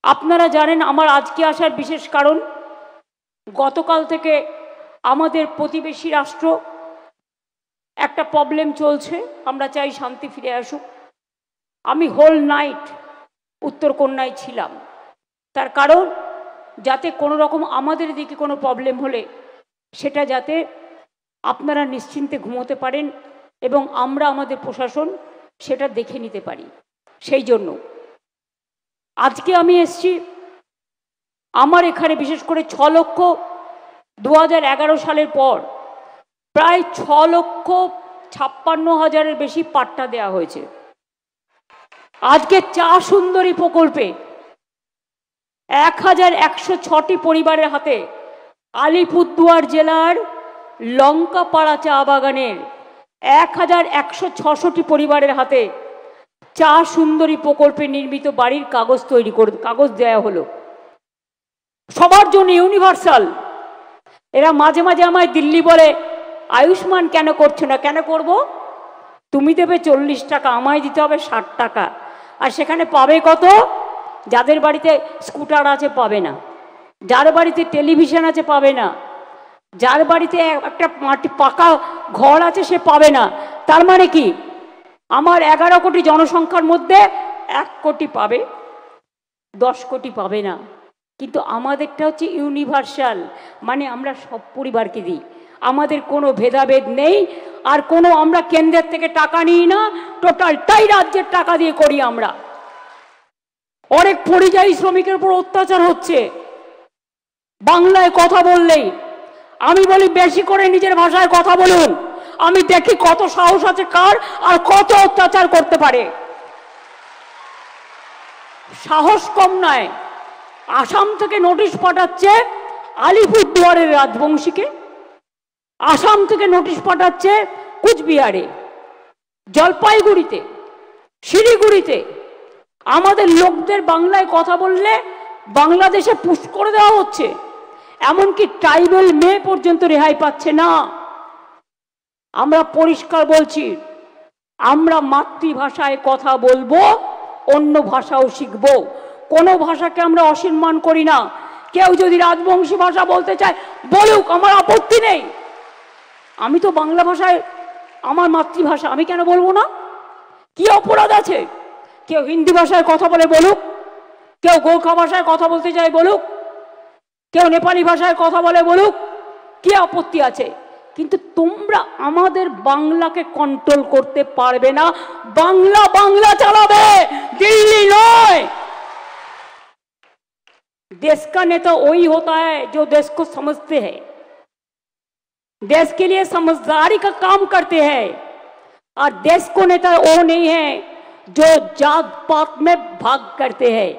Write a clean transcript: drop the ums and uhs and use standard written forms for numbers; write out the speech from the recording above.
আপনারা জানেন আমার আজকে আসার বিশেষ কারণ, গতকাল থেকে আমাদের প্রতিবেশী রাষ্ট্র একটা প্রবলেম চলছে, আমরা চাই শান্তি ফিরে আসুক। আমি হোল নাইট উত্তরকন্যায় ছিলাম, তার কারণ যাতে কোনো রকম আমাদের দিকে কোনো প্রবলেম হলে সেটা যাতে আপনারা নিশ্চিন্তে ঘুমোতে পারেন এবং আমরা আমাদের প্রশাসন সেটা দেখে নিতে পারি। সেই জন্য আজকে আমি এসছি। আমার এখানে বিশেষ করে 6,2011 সালের পর প্রায় 6,56,000-এর বেশি পাট্টা দেওয়া হয়েছে। আজকে চা সুন্দরী প্রকল্পে 1,106টি পরিবারের হাতে, আলিপুরদুয়ার জেলার লঙ্কাপাড়া চা বাগানের 1,166টি পরিবারের হাতে চা সুন্দরী প্রকল্পে নির্মিত বাড়ির কাগজ দেওয়া হলো সবার জন্য, ইউনিভার্সাল। এরা মাঝে মাঝে আমায় দিল্লি বলে, আয়ুষ্মান কেন করছো না? কেন করব? তুমি দেবে 40 টাকা, আমায় দিতে হবে 60 টাকা। আর সেখানে পাবে কত? যাদের বাড়িতে স্কুটার আছে পাবে না, যার বাড়িতে টেলিভিশন আছে পাবে না, যার বাড়িতে একটা পাকা ঘর আছে সে পাবে না। তার মানে কি, আমার 11 কোটি জনসংখ্যার মধ্যে 1 কোটি পাবে, 10 কোটি পাবে না। কিন্তু আমাদেরটা হচ্ছে ইউনিভার্সাল, মানে আমরা সব পরিবারকে দিই, আমাদের কোনো ভেদাভেদ নেই। আর কোনো আমরা কেন্দ্রের থেকে টাকা নিই না, টোটালটাই রাজ্যের টাকা দিয়ে করি আমরা। অনেক পরিযায়ী শ্রমিকের উপর অত্যাচার হচ্ছে বাংলায় কথা বললেই। আমি বলি বেশি করে নিজের ভাষায় কথা বলুন, আমি দেখি কত সাহস আছে কার, আর কত অত্যাচার করতে পারে। সাহস কম নয়। আসাম থেকে নোটিশ পাঠাচ্ছে আলিপুরদুয়ারের রাজবংশীকে, আসাম থেকে নোটিশ পাঠাচ্ছে কুচবিহারে, জলপাইগুড়িতে, শিলিগুড়িতে। আমাদের লোকদের বাংলায় কথা বললে বাংলাদেশে পুশ করে দেওয়া হচ্ছে, এমনকি ট্রাইবেল মেয়ে পর্যন্ত রেহাই পাচ্ছে না। আমরা পরিষ্কার বলছি, আমরা মাতৃভাষায় কথা বলবো, অন্য ভাষাও শিখবো। কোনো ভাষাকে আমরা অসম্মান করি না। কেউ যদি রাজবংশী ভাষা বলতে চায় বলুক, আমার আপত্তি নেই। আমি তো বাংলা ভাষায়, আমার মাতৃভাষা, আমি কেন বলবো না? কি অপরাধ আছে? কেউ হিন্দি ভাষায় কথা বলে বলুক, কেউ গোর্খা ভাষায় কথা বলতে চায় বলুক, কেউ নেপালি ভাষায় কথা বলে বলুক, কি আপত্তি আছে? কিন্তু তোমরা আমাদের বাংলাকে কন্ট্রোল করতে পারবে না। বাংলা বাংলা চালাবে, दिल्ली नয়। देश का नेता वही होता है जो देश को समझते हैं, देश के लिए समझदारी का काम करते हैं। और देश को नेता वो नहीं है जो जात पात में भाग करते हैं।